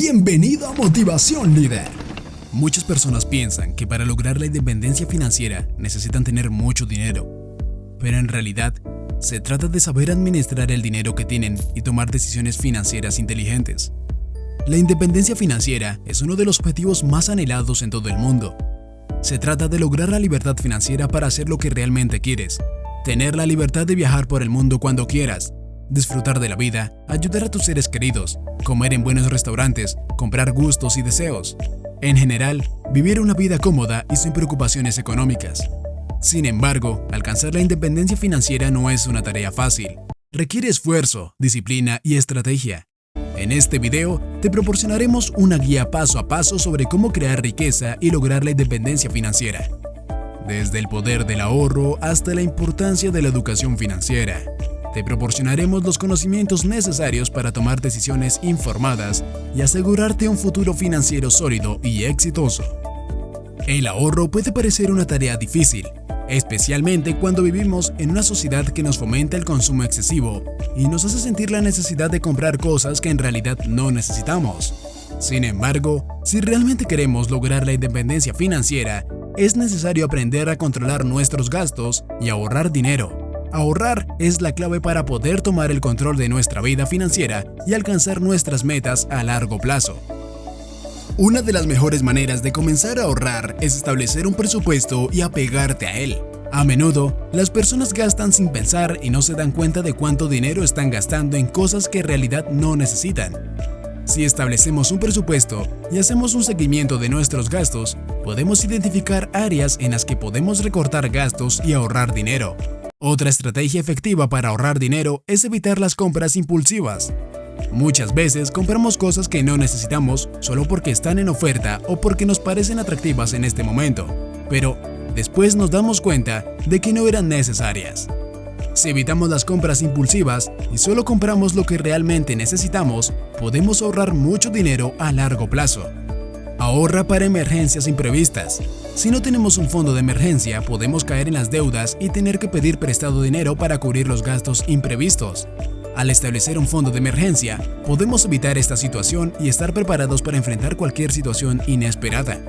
Bienvenido a Motivación Líder. Muchas personas piensan que para lograr la independencia financiera necesitan tener mucho dinero, pero en realidad se trata de saber administrar el dinero que tienen y tomar decisiones financieras inteligentes. La independencia financiera es uno de los objetivos más anhelados en todo el mundo. Se trata de lograr la libertad financiera para hacer lo que realmente quieres, tener la libertad de viajar por el mundo cuando quieras, disfrutar de la vida, ayudar a tus seres queridos, comer en buenos restaurantes, comprar gustos y deseos. En general, vivir una vida cómoda y sin preocupaciones económicas. Sin embargo, alcanzar la independencia financiera no es una tarea fácil. Requiere esfuerzo, disciplina y estrategia. En este video, te proporcionaremos una guía paso a paso sobre cómo crear riqueza y lograr la independencia financiera. Desde el poder del ahorro hasta la importancia de la educación financiera. Te proporcionaremos los conocimientos necesarios para tomar decisiones informadas y asegurarte un futuro financiero sólido y exitoso. El ahorro puede parecer una tarea difícil, especialmente cuando vivimos en una sociedad que nos fomenta el consumo excesivo y nos hace sentir la necesidad de comprar cosas que en realidad no necesitamos. Sin embargo, si realmente queremos lograr la independencia financiera, es necesario aprender a controlar nuestros gastos y ahorrar dinero. Ahorrar es la clave para poder tomar el control de nuestra vida financiera y alcanzar nuestras metas a largo plazo. Una de las mejores maneras de comenzar a ahorrar es establecer un presupuesto y apegarte a él. A menudo, las personas gastan sin pensar y no se dan cuenta de cuánto dinero están gastando en cosas que en realidad no necesitan. Si establecemos un presupuesto y hacemos un seguimiento de nuestros gastos, podemos identificar áreas en las que podemos recortar gastos y ahorrar dinero. Otra estrategia efectiva para ahorrar dinero es evitar las compras impulsivas. Muchas veces compramos cosas que no necesitamos solo porque están en oferta o porque nos parecen atractivas en este momento, pero después nos damos cuenta de que no eran necesarias. Si evitamos las compras impulsivas y solo compramos lo que realmente necesitamos, podemos ahorrar mucho dinero a largo plazo. Ahorra para emergencias imprevistas. Si no tenemos un fondo de emergencia, podemos caer en las deudas y tener que pedir prestado dinero para cubrir los gastos imprevistos. Al establecer un fondo de emergencia, podemos evitar esta situación y estar preparados para enfrentar cualquier situación inesperada.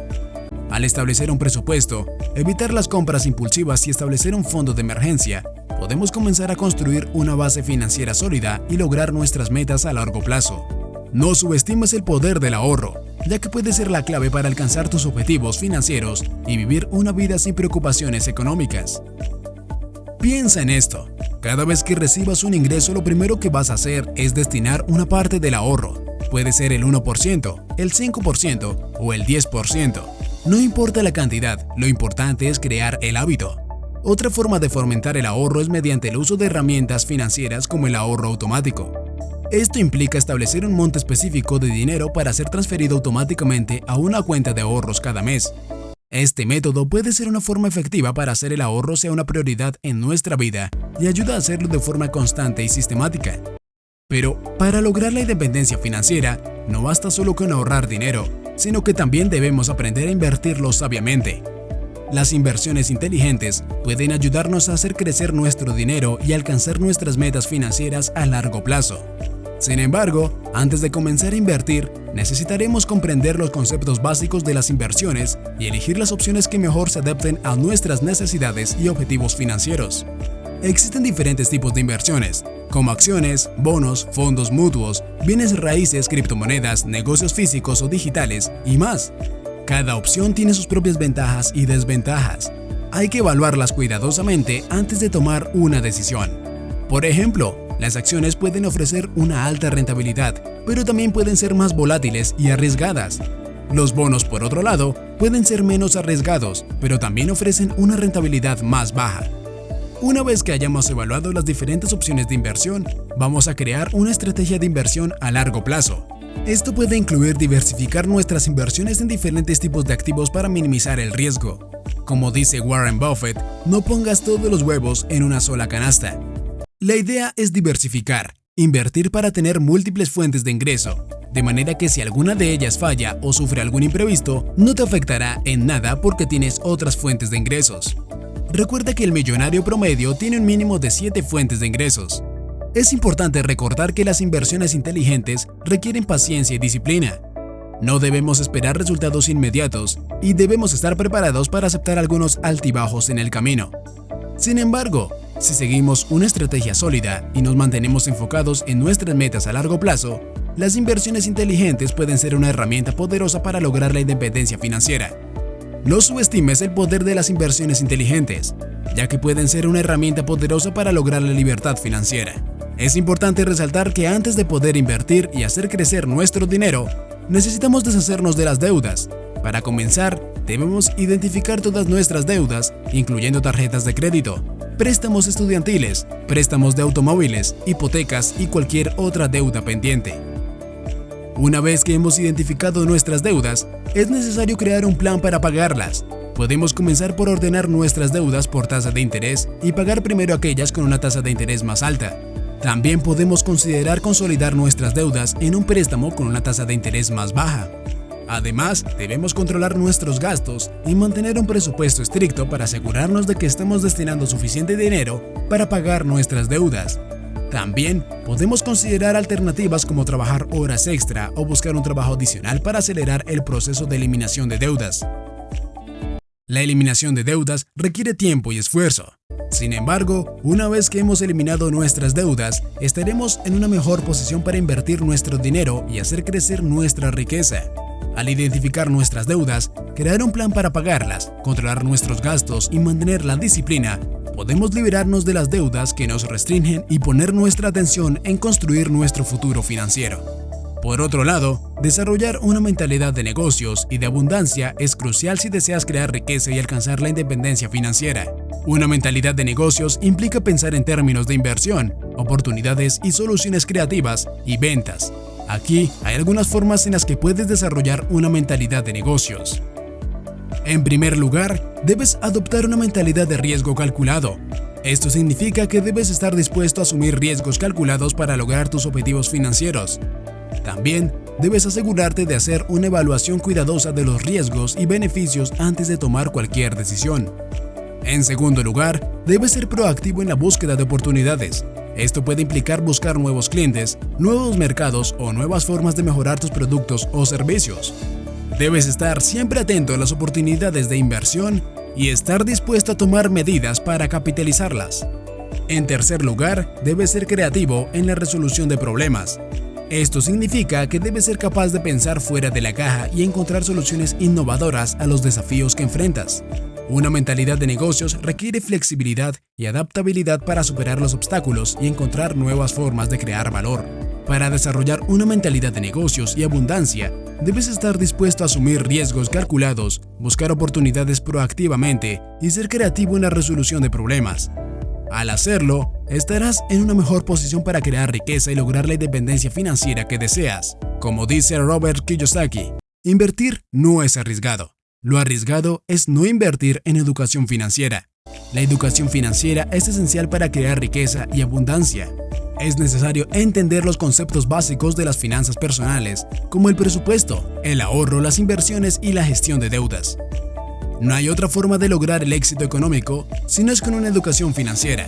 Al establecer un presupuesto, evitar las compras impulsivas y establecer un fondo de emergencia, podemos comenzar a construir una base financiera sólida y lograr nuestras metas a largo plazo. No subestimes el poder del ahorro, ya que puede ser la clave para alcanzar tus objetivos financieros y vivir una vida sin preocupaciones económicas. Piensa en esto. Cada vez que recibas un ingreso, lo primero que vas a hacer es destinar una parte del ahorro. Puede ser el 1%, el 5% o el 10%. No importa la cantidad, lo importante es crear el hábito. Otra forma de fomentar el ahorro es mediante el uso de herramientas financieras como el ahorro automático. Esto implica establecer un monto específico de dinero para ser transferido automáticamente a una cuenta de ahorros cada mes. Este método puede ser una forma efectiva para hacer el ahorro sea una prioridad en nuestra vida y ayuda a hacerlo de forma constante y sistemática. Pero para lograr la independencia financiera, no basta solo con ahorrar dinero, sino que también debemos aprender a invertirlo sabiamente. Las inversiones inteligentes pueden ayudarnos a hacer crecer nuestro dinero y alcanzar nuestras metas financieras a largo plazo. Sin embargo, antes de comenzar a invertir, necesitaremos comprender los conceptos básicos de las inversiones y elegir las opciones que mejor se adapten a nuestras necesidades y objetivos financieros. Existen diferentes tipos de inversiones, como acciones, bonos, fondos mutuos, bienes raíces, criptomonedas, negocios físicos o digitales y más. Cada opción tiene sus propias ventajas y desventajas. Hay que evaluarlas cuidadosamente antes de tomar una decisión. Por ejemplo, las acciones pueden ofrecer una alta rentabilidad, pero también pueden ser más volátiles y arriesgadas. Los bonos, por otro lado, pueden ser menos arriesgados, pero también ofrecen una rentabilidad más baja. Una vez que hayamos evaluado las diferentes opciones de inversión, vamos a crear una estrategia de inversión a largo plazo. Esto puede incluir diversificar nuestras inversiones en diferentes tipos de activos para minimizar el riesgo. Como dice Warren Buffett, no pongas todos los huevos en una sola canasta. La idea es diversificar, invertir para tener múltiples fuentes de ingreso, de manera que si alguna de ellas falla o sufre algún imprevisto, no te afectará en nada porque tienes otras fuentes de ingresos. Recuerda que el millonario promedio tiene un mínimo de 7 fuentes de ingresos. Es importante recordar que las inversiones inteligentes requieren paciencia y disciplina. No debemos esperar resultados inmediatos y debemos estar preparados para aceptar algunos altibajos en el camino. Sin embargo, si seguimos una estrategia sólida y nos mantenemos enfocados en nuestras metas a largo plazo, las inversiones inteligentes pueden ser una herramienta poderosa para lograr la independencia financiera. No subestimes el poder de las inversiones inteligentes, ya que pueden ser una herramienta poderosa para lograr la libertad financiera. Es importante resaltar que antes de poder invertir y hacer crecer nuestro dinero, necesitamos deshacernos de las deudas. Para comenzar, debemos identificar todas nuestras deudas, incluyendo tarjetas de crédito, préstamos estudiantiles, préstamos de automóviles, hipotecas y cualquier otra deuda pendiente. Una vez que hemos identificado nuestras deudas, es necesario crear un plan para pagarlas. Podemos comenzar por ordenar nuestras deudas por tasa de interés y pagar primero aquellas con una tasa de interés más alta. También podemos considerar consolidar nuestras deudas en un préstamo con una tasa de interés más baja. Además, debemos controlar nuestros gastos y mantener un presupuesto estricto para asegurarnos de que estamos destinando suficiente dinero para pagar nuestras deudas. También podemos considerar alternativas como trabajar horas extra o buscar un trabajo adicional para acelerar el proceso de eliminación de deudas. La eliminación de deudas requiere tiempo y esfuerzo. Sin embargo, una vez que hemos eliminado nuestras deudas, estaremos en una mejor posición para invertir nuestro dinero y hacer crecer nuestra riqueza. Al identificar nuestras deudas, crear un plan para pagarlas, controlar nuestros gastos y mantener la disciplina, podemos liberarnos de las deudas que nos restringen y poner nuestra atención en construir nuestro futuro financiero. Por otro lado, desarrollar una mentalidad de negocios y de abundancia es crucial si deseas crear riqueza y alcanzar la independencia financiera. Una mentalidad de negocios implica pensar en términos de inversión, oportunidades y soluciones creativas y ventas. Aquí hay algunas formas en las que puedes desarrollar una mentalidad de negocios. En primer lugar, debes adoptar una mentalidad de riesgo calculado. Esto significa que debes estar dispuesto a asumir riesgos calculados para lograr tus objetivos financieros. También debes asegurarte de hacer una evaluación cuidadosa de los riesgos y beneficios antes de tomar cualquier decisión. En segundo lugar, debes ser proactivo en la búsqueda de oportunidades. Esto puede implicar buscar nuevos clientes, nuevos mercados o nuevas formas de mejorar tus productos o servicios. Debes estar siempre atento a las oportunidades de inversión y estar dispuesto a tomar medidas para capitalizarlas. En tercer lugar, debes ser creativo en la resolución de problemas. Esto significa que debes ser capaz de pensar fuera de la caja y encontrar soluciones innovadoras a los desafíos que enfrentas. Una mentalidad de negocios requiere flexibilidad y adaptabilidad para superar los obstáculos y encontrar nuevas formas de crear valor. Para desarrollar una mentalidad de negocios y abundancia, debes estar dispuesto a asumir riesgos calculados, buscar oportunidades proactivamente y ser creativo en la resolución de problemas. Al hacerlo, estarás en una mejor posición para crear riqueza y lograr la independencia financiera que deseas. Como dice Robert Kiyosaki, invertir no es arriesgado. Lo arriesgado es no invertir en educación financiera. La educación financiera es esencial para crear riqueza y abundancia. Es necesario entender los conceptos básicos de las finanzas personales, como el presupuesto, el ahorro, las inversiones y la gestión de deudas. No hay otra forma de lograr el éxito económico si no es con una educación financiera.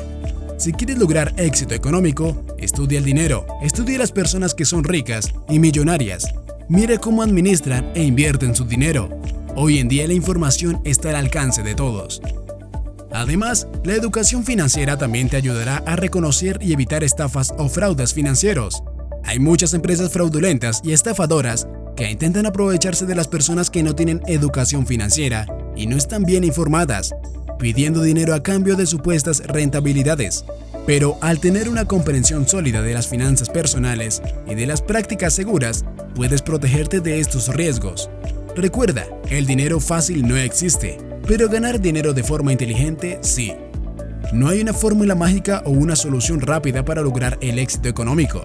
Si quieres lograr éxito económico, estudia el dinero, estudia a las personas que son ricas y millonarias. Mira cómo administran e invierten su dinero. Hoy en día la información está al alcance de todos. Además, la educación financiera también te ayudará a reconocer y evitar estafas o fraudes financieros. Hay muchas empresas fraudulentas y estafadoras que intentan aprovecharse de las personas que no tienen educación financiera y no están bien informadas, pidiendo dinero a cambio de supuestas rentabilidades. Pero al tener una comprensión sólida de las finanzas personales y de las prácticas seguras, puedes protegerte de estos riesgos. Recuerda, el dinero fácil no existe, pero ganar dinero de forma inteligente sí. No hay una fórmula mágica o una solución rápida para lograr el éxito económico.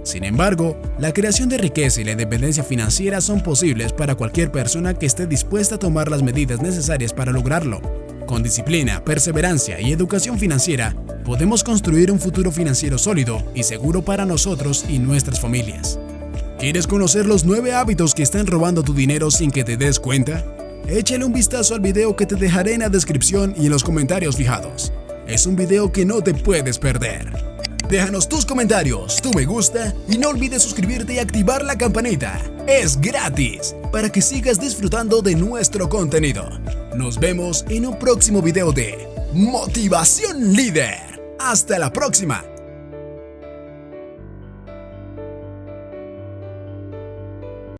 Sin embargo, la creación de riqueza y la independencia financiera son posibles para cualquier persona que esté dispuesta a tomar las medidas necesarias para lograrlo. Con disciplina, perseverancia y educación financiera, podemos construir un futuro financiero sólido y seguro para nosotros y nuestras familias. ¿Quieres conocer los 9 hábitos que están robando tu dinero sin que te des cuenta? Échale un vistazo al video que te dejaré en la descripción y en los comentarios fijados. Es un video que no te puedes perder. Déjanos tus comentarios, tu me gusta y no olvides suscribirte y activar la campanita. Es gratis para que sigas disfrutando de nuestro contenido. Nos vemos en un próximo video de Motivación Líder. Hasta la próxima.